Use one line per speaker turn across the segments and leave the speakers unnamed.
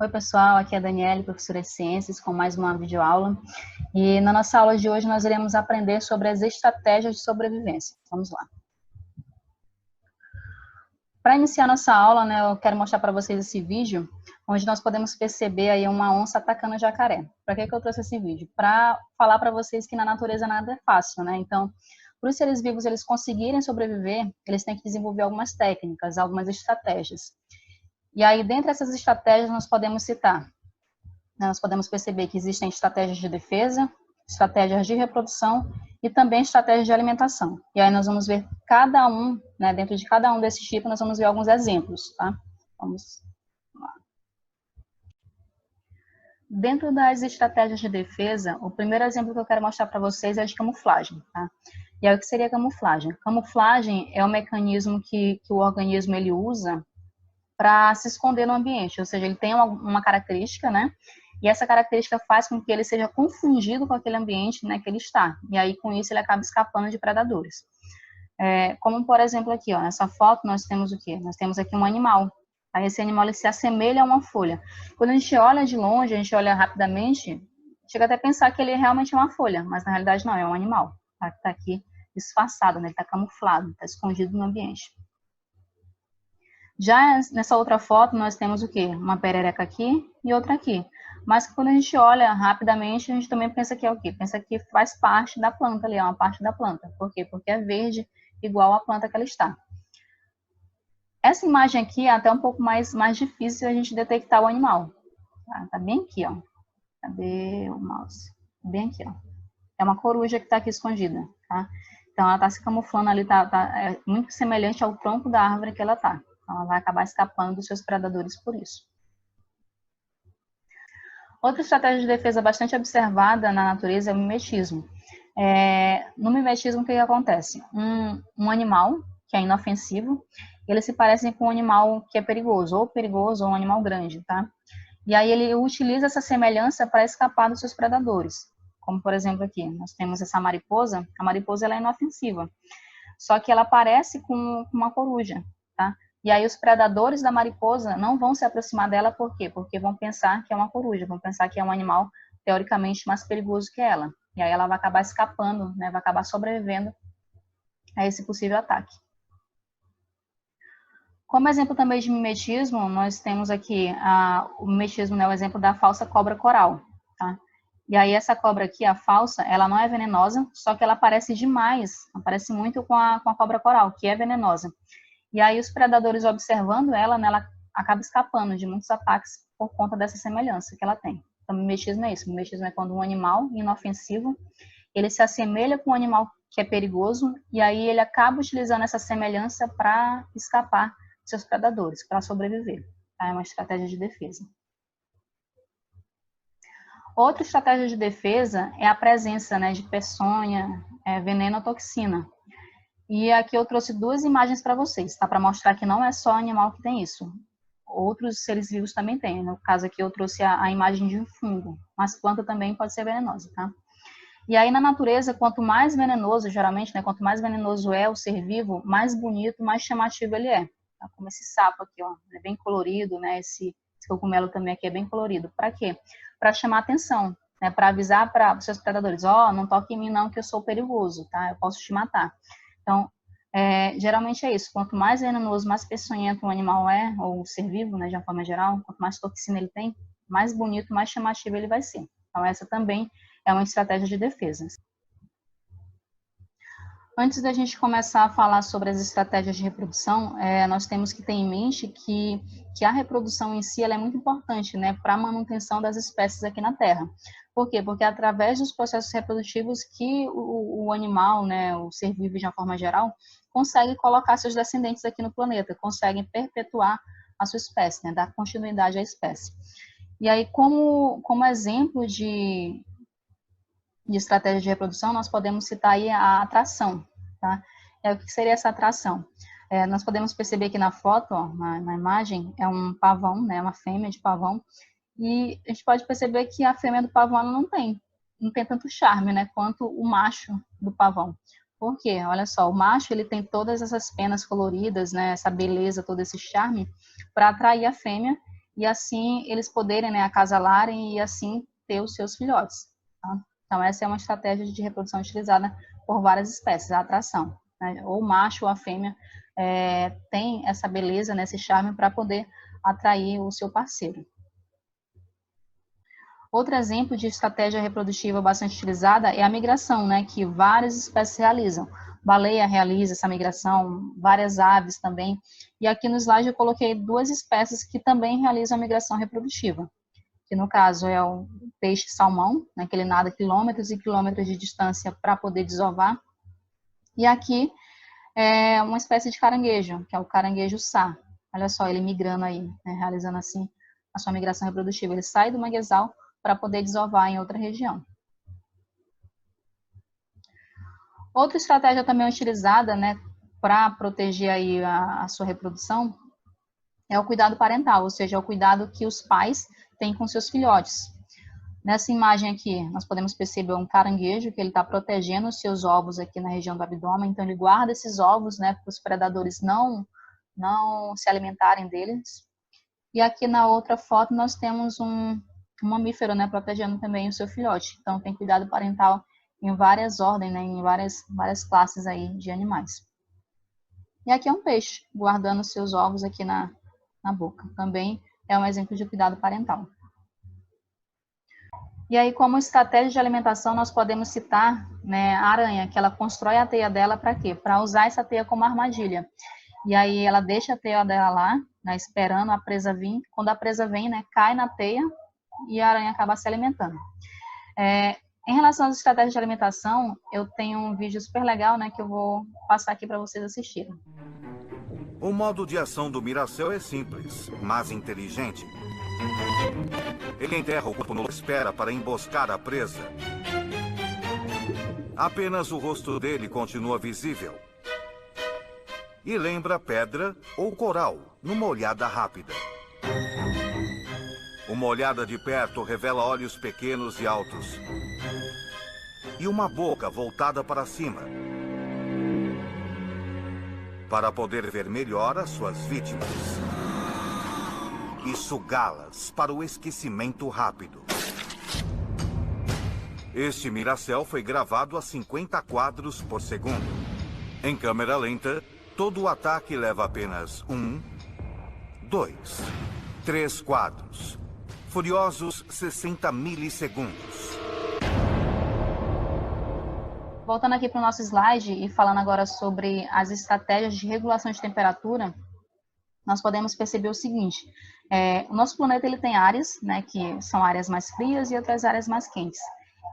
Oi pessoal, aqui é a Daniele, professora de Ciências, com mais uma videoaula. E na nossa aula de hoje nós iremos aprender sobre as estratégias de sobrevivência. Vamos lá. Para iniciar nossa aula, eu quero mostrar para vocês esse vídeo, onde nós podemos perceber aí uma onça atacando o jacaré. Para que eu trouxe esse vídeo? Para falar para vocês que na natureza nada é fácil, né? Então, para os seres vivos eles conseguirem sobreviver, eles têm que desenvolver algumas técnicas, algumas estratégias. E aí, dentre essas estratégias, nós podemos citar, nós podemos perceber que existem estratégias de defesa, estratégias de reprodução e também estratégias de alimentação. E aí nós vamos ver cada um, dentro de cada um desses tipos, nós vamos ver alguns exemplos, tá? Vamos lá. Dentro das estratégias de defesa, o primeiro exemplo que eu quero mostrar para vocês é de camuflagem, tá? E aí o que seria a camuflagem? Camuflagem é um mecanismo que o organismo ele usa para se esconder no ambiente, ou seja, ele tem uma característica, né? E essa característica faz com que ele seja confundido com aquele ambiente, né, que ele está. E aí, com isso, ele acaba escapando de predadores. Como, por exemplo, aqui, ó, nessa foto, nós temos o quê? Nós temos aqui um animal. Aí, esse animal ele se assemelha a uma folha. Quando a gente olha de longe, a gente olha rapidamente, chega até a pensar que ele realmente é uma folha, mas na realidade não, é um animal. Tá? Que está aqui disfarçado, né? Ele está camuflado, está escondido no ambiente. Já nessa outra foto, nós temos o quê? Uma perereca aqui e outra aqui. Mas quando a gente olha rapidamente, a gente também pensa que é o quê? Pensa que faz parte da planta ali, é uma parte da planta. Por quê? Porque é verde, igual a planta que ela está. Essa imagem aqui é até um pouco mais difícil a gente detectar o animal. Tá bem aqui, ó. Cadê o mouse? Bem aqui, ó. É uma coruja que está aqui escondida, tá? Então, ela está se camuflando ali, é muito semelhante ao tronco da árvore que ela está. Então, ela vai acabar escapando dos seus predadores por isso. Outra estratégia de defesa bastante observada na natureza é o mimetismo. No mimetismo, o que acontece? Um animal que é inofensivo, eles se parecem com um animal que é perigoso ou um animal grande, tá? E aí ele utiliza essa semelhança para escapar dos seus predadores. Como, por exemplo, aqui, nós temos essa mariposa. A mariposa ela é inofensiva, só que ela parece com uma coruja, tá? E aí os predadores da mariposa não vão se aproximar dela, por quê? Porque vão pensar que é uma coruja, vão pensar que é um animal teoricamente mais perigoso que ela. E aí ela vai acabar escapando, né? Vai acabar sobrevivendo a esse possível ataque. Como exemplo também de mimetismo, nós temos aqui o mimetismo, né, o exemplo da falsa cobra coral, tá? E aí essa cobra aqui, a falsa, ela não é venenosa, só que ela parece demais, parece muito com a cobra coral, que é venenosa. E aí os predadores observando ela, né, ela acaba escapando de muitos ataques por conta dessa semelhança que ela tem. Então, mimetismo é isso. Mimetismo é quando um animal inofensivo, ele se assemelha com um animal que é perigoso, e aí ele acaba utilizando essa semelhança para escapar de seus predadores, para sobreviver. Tá? É uma estratégia de defesa. Outra estratégia de defesa é a presença, né, de peçonha, veneno ou toxina. E aqui eu trouxe duas imagens para vocês, tá? Para mostrar que não é só animal que tem isso. Outros seres vivos também têm. No caso aqui eu trouxe a imagem de um fungo, mas planta também pode ser venenosa, tá? E aí na natureza, quanto mais venenoso, geralmente, né, quanto mais venenoso é o ser vivo, mais bonito, mais chamativo ele é. Tá? Como esse sapo aqui, ó, é bem colorido, né? Esse cogumelo também aqui é bem colorido. Para quê? Para chamar atenção, né? Para avisar para os seus predadores, ó, não toque em mim não que eu sou perigoso, tá? Eu posso te matar. Então, geralmente é isso. Quanto mais venenoso, mais peçonhento um animal é, ou ser vivo, né, de uma forma geral, quanto mais toxina ele tem, mais bonito, mais chamativo ele vai ser. Então, essa também é uma estratégia de defesa. Antes da gente começar a falar sobre as estratégias de reprodução, nós temos que ter em mente que a reprodução em si ela é muito importante, né, para a manutenção das espécies aqui na Terra. Por quê? Porque é através dos processos reprodutivos que o animal, né, o ser vivo de uma forma geral, consegue colocar seus descendentes aqui no planeta, conseguem perpetuar a sua espécie, né, dar continuidade à espécie. E aí, como exemplo de estratégia de reprodução, nós podemos citar aí a atração, tá? O que seria essa atração? Nós podemos perceber que na foto, ó, na imagem, é um pavão, né, uma fêmea de pavão, e a gente pode perceber que a fêmea do pavão ela não tem tanto charme, né, quanto o macho do pavão. Por quê? Olha só, o macho ele tem todas essas penas coloridas, né, essa beleza, todo esse charme, para atrair a fêmea, e assim eles poderem, né, acasalarem e assim ter os seus filhotes. Tá? Então essa é uma estratégia de reprodução utilizada por várias espécies, a atração, né? Ou o macho ou a fêmea tem essa beleza, né, esse charme para poder atrair o seu parceiro. Outro exemplo de estratégia reprodutiva bastante utilizada é a migração, né, que várias espécies realizam. Baleia realiza essa migração, várias aves também. E aqui no slide eu coloquei 2 espécies que também realizam a migração reprodutiva, que no caso é o peixe-salmão, né, que ele nada quilômetros e quilômetros de distância para poder desovar. E aqui é uma espécie de caranguejo, que é o caranguejo-sá. Olha só, ele migrando aí, né, realizando assim a sua migração reprodutiva. Ele sai do manguezal para poder desovar em outra região. Outra estratégia também utilizada, né, para proteger aí a sua reprodução é o cuidado parental, ou seja, é o cuidado que os pais têm com seus filhotes. Nessa imagem aqui, nós podemos perceber um caranguejo que ele está protegendo os seus ovos aqui na região do abdômen, então ele guarda esses ovos, né, para os predadores não se alimentarem deles. E aqui na outra foto nós temos um mamífero, né, protegendo também o seu filhote. Então tem cuidado parental em várias ordens, né, em várias classes aí de animais. E aqui é um peixe guardando seus ovos aqui na boca. Também é um exemplo de cuidado parental. E aí, como estratégia de alimentação, nós podemos citar, né, a aranha, que ela constrói a teia dela para quê? Para usar essa teia como armadilha. E aí ela deixa a teia dela lá, né, esperando a presa vir. Quando a presa vem, né, cai na teia e a aranha acaba se alimentando. Em relação às estratégias de alimentação, eu tenho um vídeo super legal, né, que eu vou passar aqui para vocês assistirem.
O modo de ação do Miracel é simples, mas inteligente. Ele enterra o corpo no espera para emboscar a presa. Apenas o rosto dele continua visível. E lembra pedra ou coral, numa olhada rápida. Uma olhada de perto revela olhos pequenos e altos. E uma boca voltada para cima. Para poder ver melhor as suas vítimas. E sugá-las para o esquecimento rápido. Este Miracel foi gravado a 50 quadros por segundo. Em câmera lenta, todo o ataque leva apenas 1, 2, 3 quadros. Furiosos 60 milissegundos.
Voltando aqui para o nosso slide e falando agora sobre as estratégias de regulação de temperatura, nós podemos perceber o seguinte: o nosso planeta ele tem áreas, né, que são áreas mais frias e outras áreas mais quentes.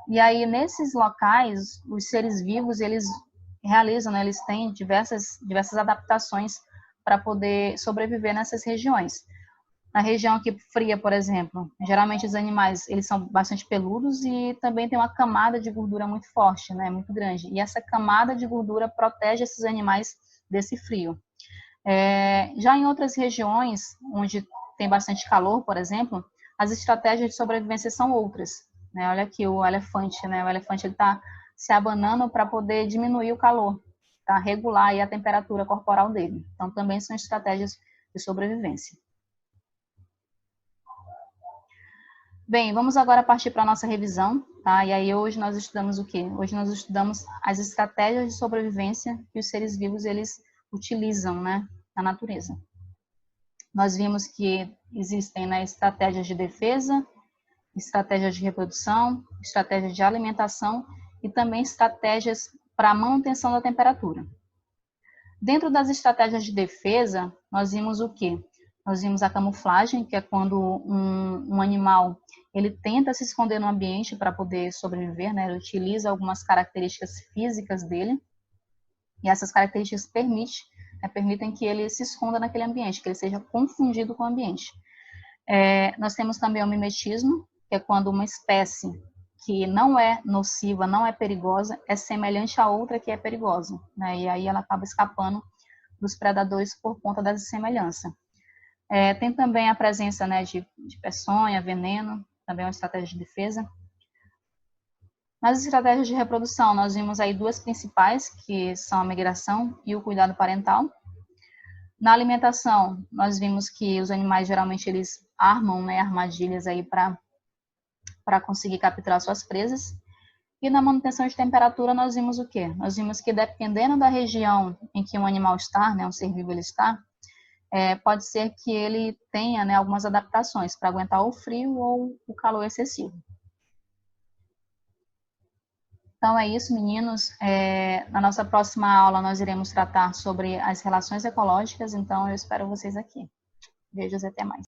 E aí nesses locais, os seres vivos eles realizam, né, eles têm diversas adaptações para poder sobreviver nessas regiões. Na região aqui fria, por exemplo, geralmente os animais eles são bastante peludos e também tem uma camada de gordura muito forte, né, muito grande. E essa camada de gordura protege esses animais desse frio. Já em outras regiões, onde tem bastante calor, por exemplo, as estratégias de sobrevivência são outras. Né? Olha aqui o elefante, né? O elefante está se abanando para poder diminuir o calor, tá? Regular aí a temperatura corporal dele. Então, também são estratégias de sobrevivência. Bem, vamos agora partir para a nossa revisão, tá? E aí hoje nós estudamos o quê? Hoje nós estudamos as estratégias de sobrevivência que os seres vivos eles utilizam, né, na natureza. Nós vimos que existem, né, estratégias de defesa, estratégias de reprodução, estratégias de alimentação e também estratégias para a manutenção da temperatura. Dentro das estratégias de defesa, nós vimos o quê? Nós vimos a camuflagem, que é quando um animal ele tenta se esconder no ambiente para poder sobreviver, né? Ele utiliza algumas características físicas dele, e essas características permitem que ele se esconda naquele ambiente, que ele seja confundido com o ambiente. Nós temos também o mimetismo, que é quando uma espécie que não é nociva, não é perigosa, é semelhante a outra que é perigosa, né? E aí ela acaba escapando dos predadores por conta dessa semelhança. Tem também a presença, né, de peçonha, veneno, também é uma estratégia de defesa. Nas estratégias de reprodução, nós vimos aí 2 principais, que são a migração e o cuidado parental. Na alimentação, nós vimos que os animais geralmente eles armam, né, armadilhas aí para conseguir capturar suas presas. E na manutenção de temperatura nós vimos o quê? Nós vimos que dependendo da região em que um animal está, né, um ser vivo ele está, pode ser que ele tenha, né, algumas adaptações para aguentar o frio ou o calor excessivo. Então é isso, meninos. Na nossa próxima aula nós iremos tratar sobre as relações ecológicas, então eu espero vocês aqui. Beijos e até mais.